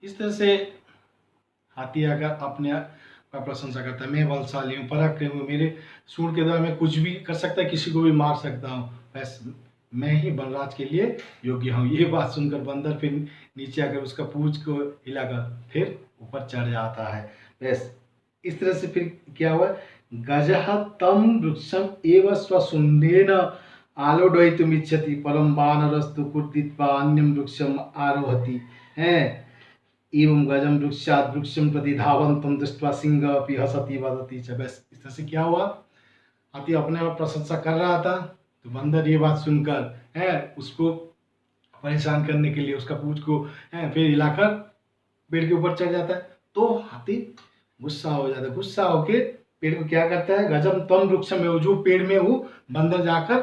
इस तरह से हाथी आकर अपने का प्रशंसा करता है, मैं बलशाली हूँ, पराक्रमी हूँ, मेरे सूंड के द्वारा मैं कुछ भी कर सकता है, किसी को भी मार सकता हूँ, बस मैं ही वनराज के लिए योग्य हूँ। ये बात सुनकर बंदर फिर नीचे आकर उसका पूंछ को हिलाकर फिर ऊपर चढ़ जाता है। बस इस तरह से फिर क्या हुआ, गजः तं वृक्षम एव स्वशुंडेन आलोडयितुमिच्छति परम वानरस्तु कुर्दित्वा अन्यं वृक्षम आरोहति है। एवं गजम वृक्षात् वृक्षं प्रति धावन्तं दृष्ट्वा सिंह अपि हसति वदति च। बस इस तरह से क्या हुआ, हाथी अपने आप प्रशंसा कर रहा था, तो बंदर ये बात सुनकर है उसको परेशान करने के लिए उसका पूंछ को है फिर हिलाकर पेड़ के ऊपर चढ़ जाता है। तो हाथी गुस्सा हो जाता है, गुस्सा होके पेड़ को क्या करता है, गजम तम वृक्षम में, जो पेड़ में वो बंदर जाकर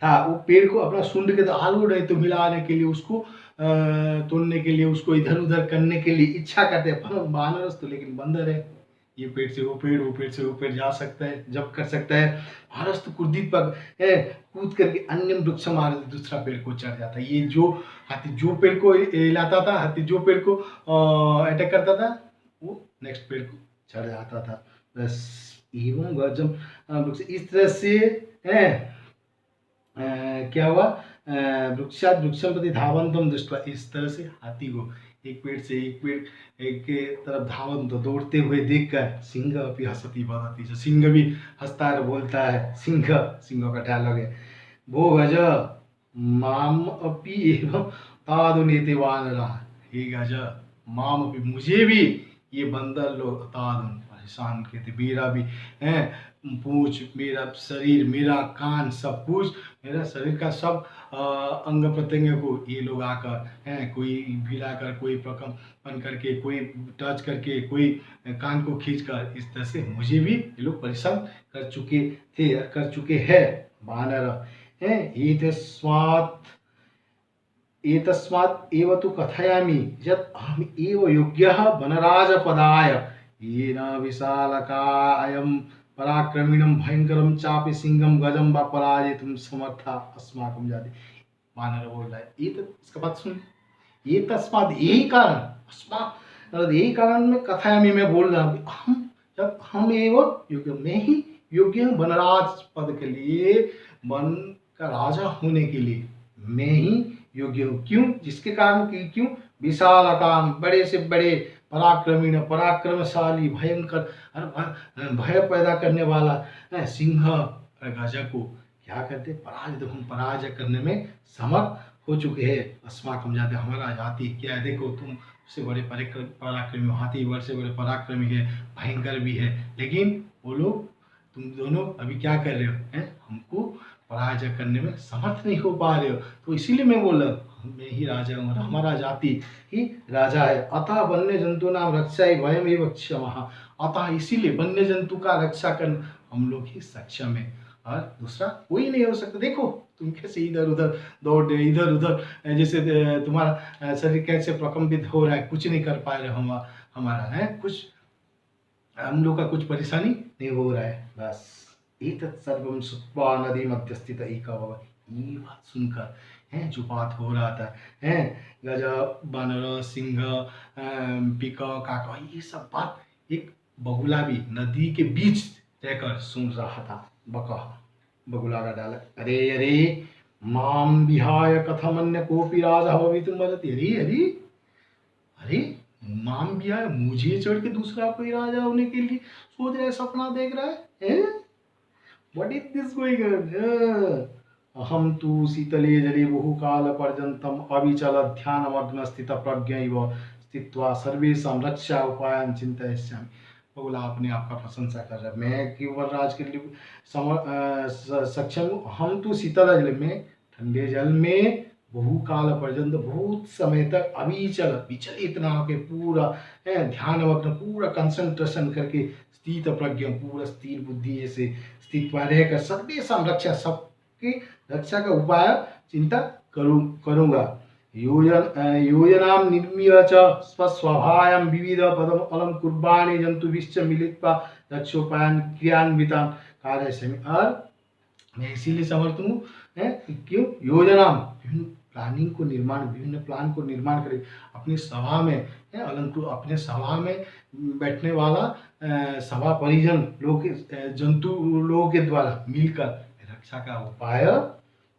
था, वो पेड़ को अपना सूंड के आलू रहे तो मिलाने के लिए, उसको तोड़ने के लिए, उसको इधर उधर करने के लिए इच्छा करते हैं, पर बानरस तो लेकिन बंदर है, ये पेड़ से वो पेड़, वो पेड़ से वो पेड़ जा सकता है, जब कर सकता है। भारत तो कुर्दित पर है, कूद करके अन्य वृक्ष मार दूसरा पेड़ को चढ़ जाता है। ये जो हाथी जो पेड़ को हिलाता था, हाथी जो पेड़ को अटैक करता था, वो नेक्स्ट पेड़ को चढ़ जाता था। बस एवं गजम वृक्ष इस तरह से है क्या हुआ, वृक्षात वृक्षम प्रति धावंतम दृष्टवा, इस तरह से हाथी को एक पेड़ से एक पेड़ एक के तरफ धावंत दौड़ते हुए देखकर सिंह अपि हसति वदति, जो सिंह भी हंसता है बोलता है, सिंह का डायलॉग है, भो गज माम अपि एवं तादुनीति वानरा, हे गज माम अपि, मुझे भी ये बंदर लोग तादुन परेशान कहते, मेरा भी है पूंछ, मेरा शरीर, मेरा कान, सब कुछ, मेरा शरीर का सब अंग प्रत्यंग को ये लोग आकर हैं, कोई भिलाकर, कोई प्रकम्पन करके, कोई टच करके, कोई कान को खींचकर, इस तरह से मुझे भी ये लोग परेशान कर चुके हैं वानर हैं। एतस्मात् एव तु कथयामि यत् अहम् एव योग्यः वनराजपदाय, येन विशालकायं पराक्रमिणं भयंकरं चापि सिंहं गजं वा पराजेतुं समर्था अस्माकं जाति। वानर बोल रहा है, ये तो इसका बात सुन, ये तस्मात् यही कारण, अस्मात् यही कारण में कथयामि, मैं बोल रहा हूँ, हम एवं योग्य, मैं ही योग्य हूँ वनराज पद के लिए, वन का राजा होने के लिए मैं ही योग्य हूँ। क्यों, जिसके कारण की, क्यों, विशाल आकार, बड़े से बड़े, पराक्रमी, पराक्रमशाली, भयंकर, भय पैदा करने वाला सिंह और गजा को क्या करते, पराजित, हम पराजय करने में समर्थ हो चुके हैं। अस्माकं जाति, हमारा जाति क्या है, देखो तुम से बड़े पराक्रमी, हाथी वर्ष से बड़े पराक्रमी है, भयंकर भी है, लेकिन वो लोग, तुम दोनों अभी क्या कर रहे हो, हैं, हमको पराजय करने में समर्थ नहीं हो पा रहे हो। तो इसीलिए मैं बोल रहा हूँ, मैं ही राजा हूँ और हमारा जाति ही राजा है। अतः वन्य जंतु नाम रक्षा वयम एव क्षमः, अतः इसीलिए वन्य जंतु का रक्षा करना हम लोग ही सक्षम है, और दूसरा कोई नहीं हो सकता। देखो तुम कैसे इधर उधर दौड़ रहे, इधर उधर जैसे तुम्हारा शरीर कैसे प्रकम्पित हो रहा है, कुछ नहीं कर पा रहे हमारा है, कुछ हम लोग का कुछ परेशानी नहीं हो रहा है। बस एतत् सर्वं श्रुत्वा नदी मध्य स्थित एकः, ये बात सुनकर हैं, जो बात हो रहा था हैं, गज, बानर, सिंह, पीका, काका, ये सब बात एक बगुला भी नदी के बीच रहकर सुन रहा था। बगुला का डाला, अरे अरे माम विहाय कथमन्य कोपि राजा भवितुम अर्हति, अरे अरे अरे माम विहाय, मुझे छोड़ के दूसरा कोई राजा होने के लिए सोच रहा है, सपना देख रहा है? What is this going on? अहम तु शीतले जले बहुकाल पर्यन्तम अविचल ध्यानमग्न स्थित प्रज्ञैव स्थित्वा सर्वेषां रक्षा उपायान् चिन्तयिष्यामि। बगुला अपने आप का प्रशंसा कर रहा है, मैं केवल राज के लिए सक्षम हूँ। हम तो शीतल जल में, ठंडे जल में, बहुकाल पर्यंत, बहुत समय तक, अविचल, विचलित ना होकर पूरा ध्यानमग्न, पूरा कंसंट्रेशन करके, स्थित प्रज्ञ, पूरा स्थिर बुद्धि से स्थित रहकर सर्वेषां रक्षा, सबकी रक्षा का उपाय चिंता करूँगा। योजनां निर्मीय च स्वस्वभायां विविध पदम अलम कुर्बाणि जंतुभिश्च मिलित्वा रक्षोपायान् क्रियान्वितान् कारयिष्यामि। और मैं इसीलिए समर्थ हूँ, क्यों, योजना, प्लानिंग को निर्माण, विभिन्न प्लान को निर्माण करे अपनी सभा में, अलंकृत अपने सभा में बैठने वाला सभा परिजन लोग जंतु लोगों के द्वारा मिलकर रक्षा का उपाय,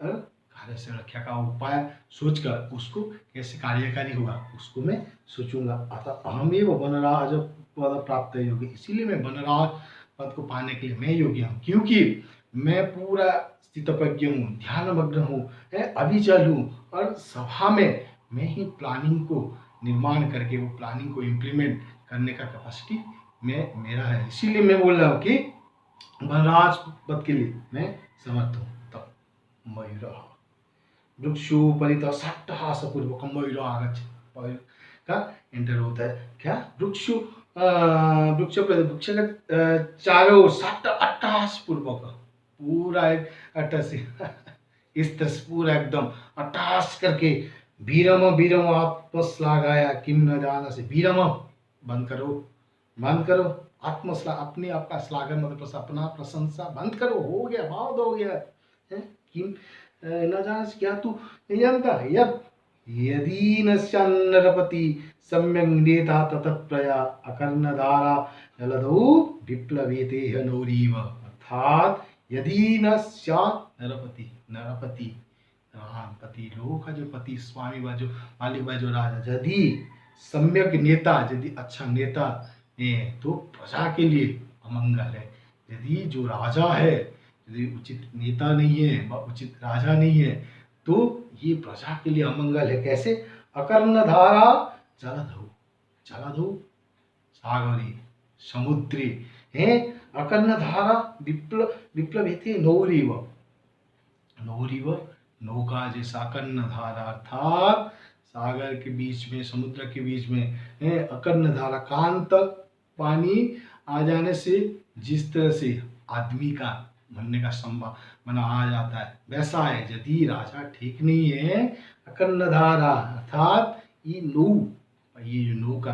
कार्य से रक्षा का उपाय सोचकर उसको कैसे कार्यकारी होगा उसको मैं सोचूंगा। अतः अहमेव वनराज पद प्राप्त योग्य, इसीलिए मैं वनराज पद को पाने के लिए मैं योग्य हूँ, क्योंकि मैं पूरा स्थितप्रज्ञ हूँ, ध्यानमग्न हूँ, अविचल हूँ और सभा में मैं ही प्लानिंग को निर्माण करके वो प्लानिंग को इम्प्लीमेंट करने का कैपेसिटी मेरा है। इसीलिए मैं बोल रहा हूँ कि वनराज पद के लिए मैं समर्थ हूँ। तब मयूर वृक्षोपरितः साट्टहासपूर्वकं मयूर आगच्छति, मयूर का एंटर होता है क्या, वृक्ष का चारों साट्ट अट्टहास पूर्वक, पूरा एक अट्टहास इस तरह पूरा एकदम अट्टहास करके वीरम वीरम आत्मश्लाघाया किम न जानासि, वीरम बंद करो आत्मश्लाघ, अपने आप का श्लाघन मतलब अपना प्रशंसा बंद करो, हो गया बहुत हो गया है। किम न जानासि, क्या तू नहीं जानता, यदि न नरपति सम्यक नेता ततप्रया अकर्णधारा जलधौ विप्लवेते नौरीव, अर्थात यदि न नरपति, नरपति पति लोगों का जो पति स्वामी व जो मालिक व जो राजा, यदि सम्यक नेता, यदि अच्छा नेता है तो प्रजा के लिए अमंगल है। यदि जो राजा है यदि उचित नेता नहीं है व उचित राजा नहीं है तो ये प्रजा के लिए अमंगल है। कैसे, अकर्णधारा जलधौ, जलधौ सागरी समुद्री है, अकर्णधारा विप्लवेते नौरीव, नौरीव नौका जैसा, कर्णधारा अर्थात सागर के बीच में, समुद्र के बीच में है, अकर्णधारा कान तक पानी आ जाने से जिस तरह से आदमी का मरने का संभावना आ जाता है वैसा है। यदि राजा ठीक नहीं है, अकर्णधारा अर्थात ये जो नौका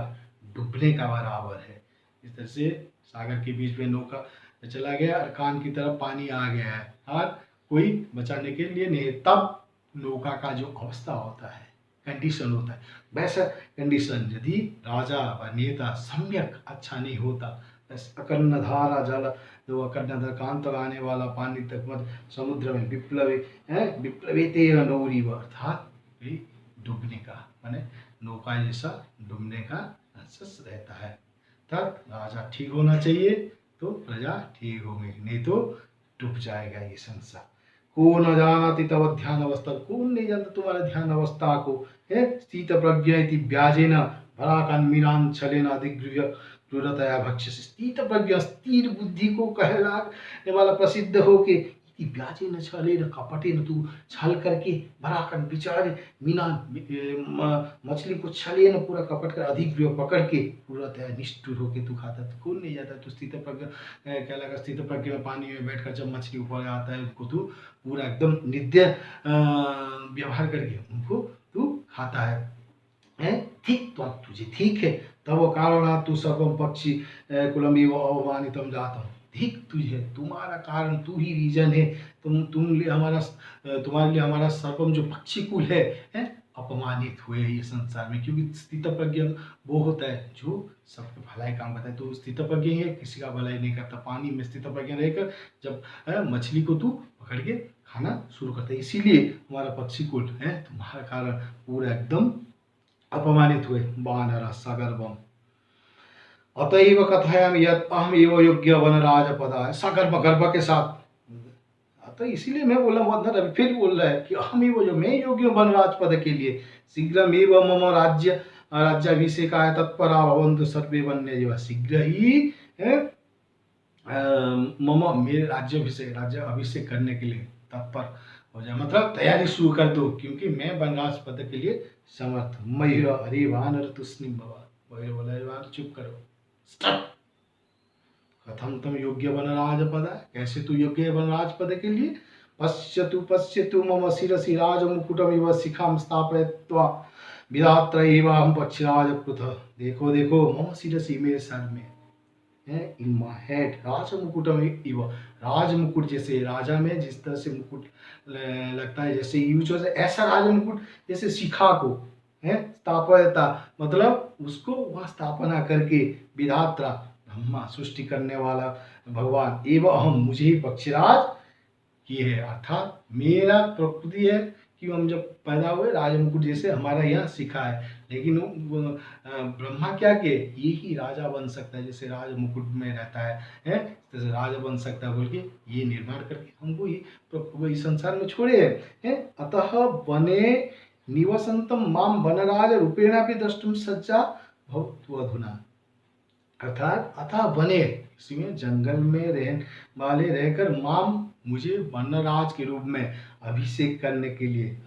डूबने का बराबर है। इस तरह से सागर के बीच में नौका चला गया और कान की तरफ पानी आ गया है और कोई बचाने के लिए नहीं, तब नौका का जो अवस्था होता है, कंडीशन होता है, वैसा कंडीशन यदि राजा व नेता सम्यक अच्छा नहीं होता, अकर्णधारा जल, जो अकर्णधारा कान तक आने वाला पानी तक मत समुद्र में विप्लवेते नौरीव, अर्थात डूबने का माने नौका जैसा डूबने का अंश रहता है। तब राजा ठीक होना चाहिए तो प्रजा ठीक होंगे, नहीं तो डूब जाएगा ये संसार। को न जानाति तव ध्यान अवस्था, कौन नहीं जानता तुम्हारे ध्यान अवस्था को, है स्थित प्रज्ञा इति व्याजेन भराकान्मीनान् छलेन अधिगृह्य क्रूरतया भक्ष्यसि। स्थित प्रज्ञा, स्थिर बुद्धि को कहलाने वाला प्रसिद्ध हो के व्याजेन छलेन, कपटेन तू छल करके, भराकन बिचारे मीनान मछली को छलेन पूरा कपट कर अधिगृह्य पकड़ के क्रूरतया निष्ठुर होके तू खाता, तो कौन नहीं जाता। तो स्थित प्रज्ञा कहलाएगा, स्थित प्रज्ञा में पानी में बैठकर जब मछली ऊपर आता है उसको तू पूरा एकदम नित्य व्यवहार करके उनको तू खाता है ठीक, तो तुझे ठीक है। तब कारण तू सर्वम पक्षी कुलमेव अवमानितम जातम, ठीक तुझे, तुम्हारा कारण तू ही रीजन है, तुम्हारे लिए हमारा सर्वम जो पक्षी कुल है अपमानित हुए ये संसार में। क्योंकि स्थित प्रज्ञ वो होता है जो सबके भलाई काम करता है, तो स्थित प्रज्ञ है, किसी का भलाई नहीं करता। पानी में स्थित प्रज्ञ रहकर जब मछली को तू पकड़ के खाना शुरू करता है, इसीलिए हमारा पक्षी कुल है तुम्हारा कारण पूरा एकदम अपमानित हुए। वानर सगर्भम अतएव कथयाम यत् अहम एव योग्य वनराज पदाय, सगर्भ गर्भ के साथ, तो इसीलिए मैं बोला वनर, फिर बोल रहा है कि अहम एव जो मैं योग्य वनराज पद के लिए, शीघ्रमेव मम राज्याभिषेकाय तत्परा भवन्तु सर्वे वन्यजीव, शीघ्र ही मम मेरे राज्य अभिषेक करने के लिए तत्पर हो जाए, मतलब तैयारी शुरू कर दो, क्योंकि मैं वनराज पद के लिए समर्थ। मयूर, अरे वानर तुष्णिम भवा, मयूर बोला वानर चुप करो, स्टॉप। कथम तुम योग्य वनराज पद, कैसे तू योग्य है वनराज पद के लिए। पश्यतु मम शिरसि राज मुकुटमिव शिखाम स्थापयित्वा विधात्र एव अहम पक्षिराज पृथ, देखो देखो मम शिरसि, मेरे सर में इन माई हेड राज मुकुटम इव, राज मुकुट जैसे राजा में जिस तरह से मुकुट लगता है जैसे यूज होता है, ऐसा राज मुकुट जैसे शिखा को स्थापयता, मतलब उसको वह स्थापना करके विधात्रा ब्रह्मा सृष्टि करने वाला भगवान एवं अहम मुझे ही पक्षीराज ये है, अर्थात मेरा प्रकृति है कि हम जब पैदा हुए राज मुकुट जैसे हमारा यहाँ सिखा है, लेकिन ब्रह्मा क्या के ये ही राजा बन सकता है, जैसे राज मुकुट में रहता है जैसे राजा बन सकता है बोल के ये निर्माण करके हमको ये इस संसार में छोड़े हैं। अतः वने निवसंतम माम वनराज रूपेण भी द्रष्टुम सज्जा भवतु अधुना, अर्थात अतः वने इसमें जंगल में रहने वाले रहकर माम मुझे वनराज के रूप में अभिषेक करने के लिए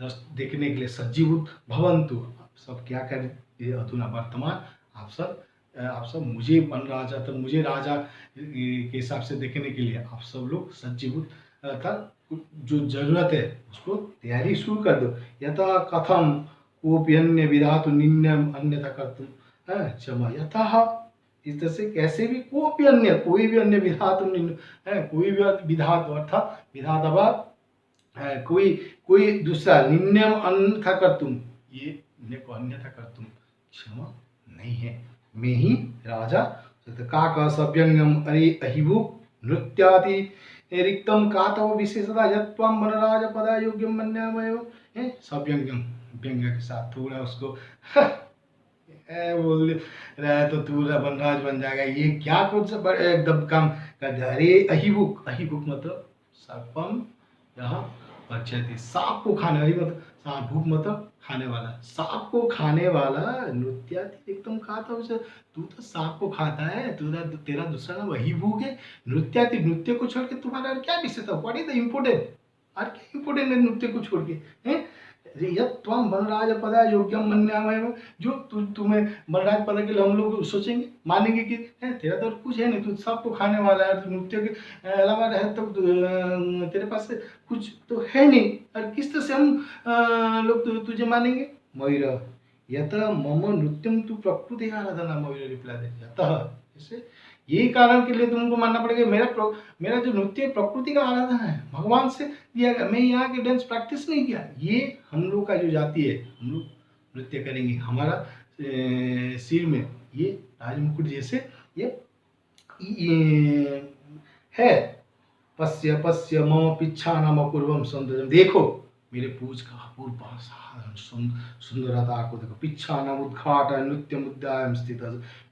देखने के लिए सज्जीभूत भवंतु, आप सब क्या करें अधुना वर्तमान आप सब मुझे वनराजा तो मुझे राजा के हिसाब से देखने के लिए आप सब लोग सज्जीभूत अर्थात जो जरूरत है उसको तैयारी शुरू कर दो। यथा कथम कोपि अन्य विधातु निन्यम अन्यथा कर्तुम क्षमा, यथा इस तरह से कैसे भी कोई भी अन्य विधातु कोई भी विधातु अर्थात विधात कोई दूसरा निन्यम अन्यथा कर्तुम, ये को अन्यथा कर्तुम क्षमा नहीं है, मैं ही राजा काक सव्यंगम अरे अहिभु नृत्यादि रिक्तम कातव विशेषता यत्त्वं वनराज पदा योग्यम मन्यामयो, सव्यंगम व्यंग के साथ थोड़ा उसको बोल रहा है तो तू वनराज बन जाएगा, ये क्या कुछ एकदम कम कर दिया। अरे अहिबुक मतलब सर्पम यहाँ पक्षती, सांप को खाने वाली मतलब सांप, भूख मतलब खाने वाला, सांप को खाने वाला नृत्याति एकदम खाता उसे, तू तो सांप को खाता है, तेरा दूसरा नाम वही भूख है। नृत्याति नृत्य को छोड़ के तुम्हारा क्या विशेषता, व्हाट इज द इम्पोर्टेंट, और क्या इम्पोर्टेंट है नृत्य को छोड़ के हैं। त्वं वनराज पदा योग्यम मन्यामहे, जो तुम्हें वनराज पद के लिए हम लोग सोचेंगे मानेंगे कि तेरा तो कुछ है नहीं, तू सबको खाने वाला है, तो नृत्य के अलावा रहे तो तेरे पास कुछ तो है नहीं, और किस तरह से हम लोग तुझे मानेंगे। मयूर यत मम नृत्यम तू प्रकृति आराधना, मयूर रिप्लाई देते अतः जैसे यही कारण के लिए तुमको मानना पड़ेगा, मेरा जो नृत्य प्रकृति का आराधना है, भगवान से दिया गया, मैं यहाँ के डांस प्रैक्टिस नहीं किया, ये हम लोग का जो जाति है हम लोग नृत्य करेंगे, हमारा सिर में ये राजमुकुट जैसे ये है। पश्य पश्य मम पिच्छा नाम अपूर्वम सौंदर्यम, देखो मेरे पूज का अपूर्व सुंदरता को देखो। पिच्छा नाम उद्घाट नृत्य मुद्रायाम स्थित,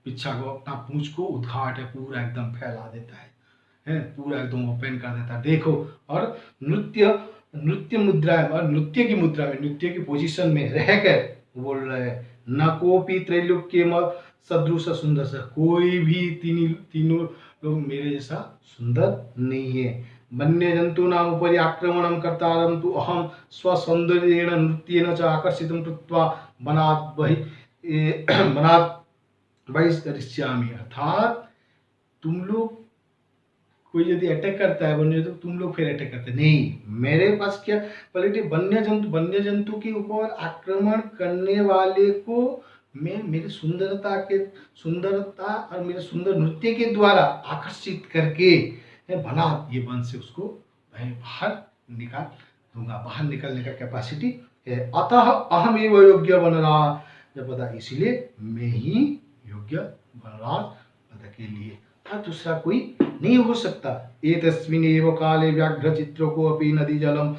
पिच्छा को अपना पूंछ को उद्घाट है पूरा एकदम फैला देता है पूरा एकदम ओपन कर देता है, देखो। और नृत्य मुद्रा और नृत्य की मुद्रा में नृत्य की पोजीशन में रहकर बोल रहे हैं, न कोपी त्रैलोक्य सदृश सुंदर सा, कोई भी तीनों लोग मेरे जैसा सुंदर नहीं है। वन्य जंतु नाम उपरि आक्रमणम कर्तारम तु अहम स्वसौंदर्येण नृत्येन च आकर्षितं कृत्वा बनात् बहिष्करिष्यामि, अर्थात तुम लोग कोई यदि अटैक करता है वन्य तो तुम लोग फिर अटैक करते नहीं, मेरे पास क्या क्वालिटी, वन्य जंतु के ऊपर आक्रमण करने वाले को मैं मेरी सुंदरता और मेरे सुंदर नृत्य के द्वारा आकर्षित करके बना ये वन से उसको मैं बाहर निकाल दूंगा, बाहर निकलने का कैपेसिटी है। अतः अहम एव योग्य वनराज पदा, इसलिए मैं ही योग्य वनराज पद के लिए, दूसरा कोई नहीं हो सकता। एतस्मिन् एव काले व्याघ्र चित्रों को अपनी नदी जलम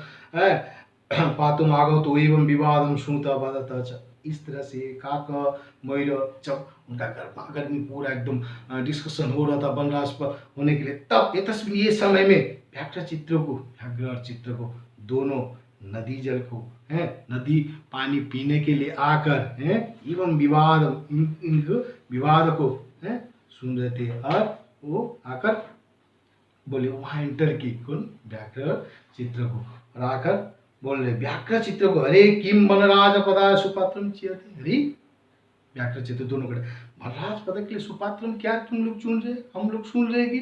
पातुम आगतो एवं विवादम श्रुता वदत च, इस तरह से काक मयूर जब उनका गर्मी पूरा एकदम डिस्कशन हो रहा था वनराज पर होने के लिए, तब ये समय में व्याघ्र और चित्र को दोनों नदी जल को नदी पानी पीने के लिए आकर एवं विवाद को सुन रहे थे, और वो आकर बोले वहां एंटर की कौन व्याघ्र चित्र को, और आकर बोल रहे व्याघ्र चित्र को, अरे किम वनराज पदा सुपात्रम चियते, अरे व्याघ्र चित्र दोनों कड़े वनराज पद के लिए सुपात्रम क्या तुम लोग चुन रहे, हम लोग सुन रहे कि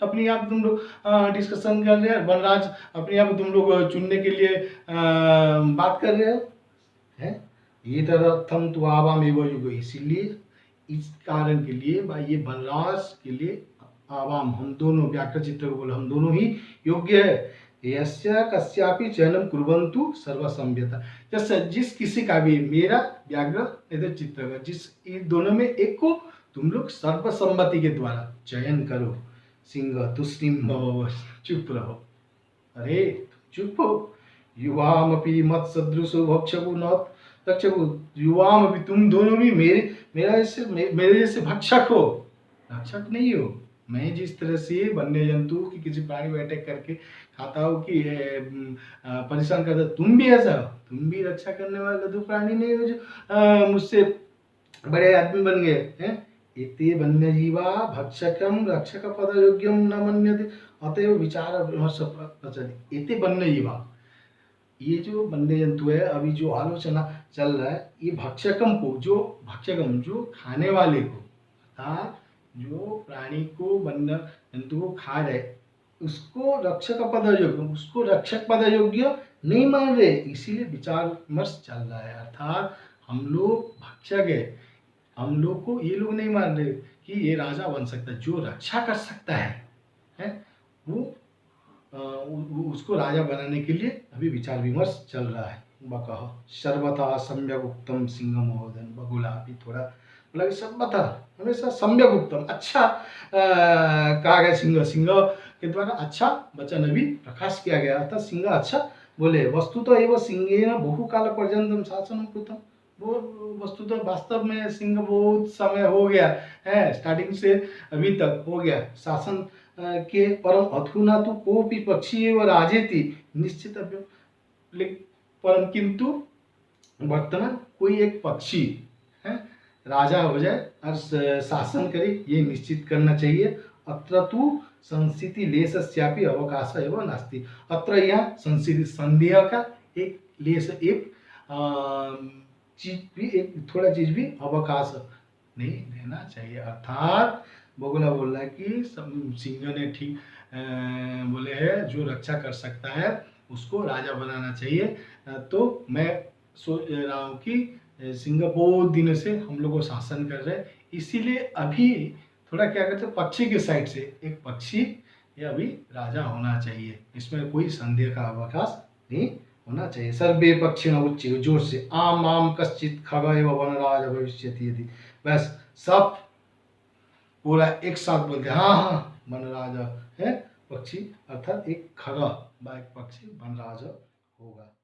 अपने आप तुम लोग डिस्कशन कर रहे हैं, वनराज अपने आप तुम लोग चुनने के लिए बात कर रहे हो। ये तदर्थम तो आवाम एवं युग, इसीलिए इस कारण के लिए भाई ये वनराज के लिए आवाम हम दोनों व्याघ्र चित्र को बोले हम दोनों ही योग्य है। यस्य कस्यापि चयनम कुर्वन्तु सर्वसंभ्यता, जैसे जिस किसी का भी मेरा व्याघ्र नहीं तो चित्र का, जिस इन दोनों में एक को तुम लोग सर्वसम्मति के द्वारा चयन करो। सिंह तुष्टिम भव, चुप रहो, अरे चुप हो। युवामपि मत सदृशो भक्षको न रक्षको, युवामपि तुम दोनों भी मेरे जैसे भक्षक हो, रक्षक नहीं हो। मैं जिस तरह से वन्य जंतु की किसी प्राणी को अटैक करके खाता हूँ कि परेशान करता, तुम भी ऐसा हो, तुम भी रक्षा करने वाले लघु प्राणी नहीं हो जो मुझसे बड़े आदमी बन गए हैं। इति वन्य जीवा भक्षकम रक्षक पद योग्यम न मन्यते अतएव विचार विमर्श प्रचलित। इति वन्य जीवा, ये जो वन्य जंतु है, अभी जो आलोचना चल रहा है, ये भक्षकम को, जो भक्षकम जो खाने वाले को, अर्थात जो प्राणी को वन्य जंतु को खा रहे उसको रक्षक पद योग्य, उसको रक्षक पद योग्य नहीं मान रहे, इसीलिए विचार विमर्श चल रहा है। अर्थात हम लोग भक्षक है, हम लोग को ये लोग नहीं मान रहे कि ये राजा बन सकता है, जो रक्षा कर सकता है वो उसको राजा बनाने के लिए अभी विचार विमर्श चल रहा है। बकह सर्वथा सम्यक उत्तम सिंह महोदय, बगुला अभी थोड़ा बोला कि सर्वथा हमेशा सम्यक उत्तम, अच्छा कहा गया। सिंह, सिंह के द्वारा अच्छा वचन अभी प्रकाश किया गया, अर्थात सिंह अच्छा बोले। वस्तुतः एवं सिंहेन बहुकाल पर्यंतम शासनम कृतम, वो वस्तुतः वास्तव में सिंह बहुत समय हो गया है, स्टार्टिंग से अभी तक हो गया शासन के। परम अधुना तो कोपी पक्षी एवं राजेति निश्चित, परम किंतु वर्तमान कोई एक पक्षी है राजा हो जाए और शासन करे, ये निश्चित करना चाहिए। अत्र तु संस्थिति लेशस्यापि अवकाश एवं नास्ति, अत्र यहाँ संस्थिति संदेह का एक लेश, एक चीज भी, एक थोड़ा चीज भी अवकाश नहीं देना चाहिए। अर्थात बगुला बोल रहा है कि सिंह ने ठीक बोले है, जो रक्षा कर सकता है उसको राजा बनाना चाहिए। तो मैं सोच रहा हूँ कि सिंह बहुत दिनों से हम लोग को शासन कर रहे हैं, इसीलिए अभी थोड़ा क्या करते हैं, पक्षी के साइड से एक पक्षी ये अभी राजा होना चाहिए, इसमें कोई संदेह का अवकाश नहीं होना चाहिए। सर्वे पक्षिण उच्च, जोर से आम आम कश्चित खग एव वनराज भविष्यति यदि, बस सब पूरा एक साथ बोलते हैं हाँ हाँ वनराज है पक्षी, अर्थात एक खगा व एक पक्षी वनराज होगा।